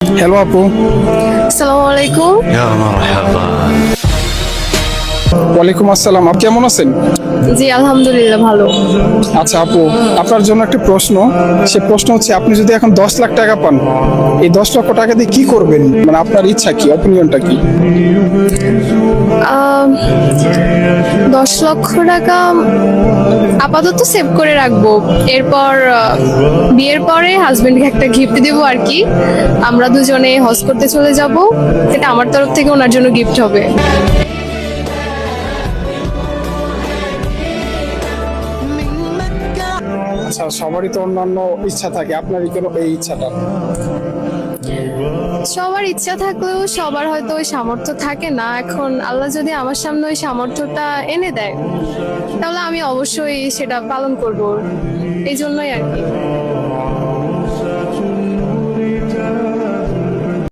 Hello আপু। আসসালামু আলাইকুম। يا مرحبا. ওয়ালাইকুম আসসালাম, আপনি কেমন আছেন? জি আলহামদুলিল্লাহ ভালো। আচ্ছা আপু, আপনার জন্য একটা প্রশ্ন। সে প্রশ্ন হচ্ছে, আপনি যদি এখন 10 লাখ টাকা পান, এই 10 লক্ষ টাকা দিয়ে কি করবেন? মানে আপনার ইচ্ছা কি, অপিনিয়নটা কি? 10 লক্ষ টাকা আপাতত সেভ করে রাখবো। এরপর বিয়ের পরে হাজবেন্ডকে একটা গিফট দেবো আর কি। আমরা দুজনে হজ করতে চলে যাব, এটা আমার তরফ থেকে ওনার জন্য গিফট হবে। আচ্ছা, সবারই তো অন্যান্য ইচ্ছা থাকে, আপনারই কেন এই ইচ্ছাটা? সবার ইচ্ছা থাকলেও সবার হয়তো ওই সামর্থ্য থাকে না। এখন আল্লাহ যদি আমার সামনে ওই সামর্থ্যটা এনে দেয়, তাহলে আমি অবশ্যই সেটা পালন করব, এই জন্যই আর কি।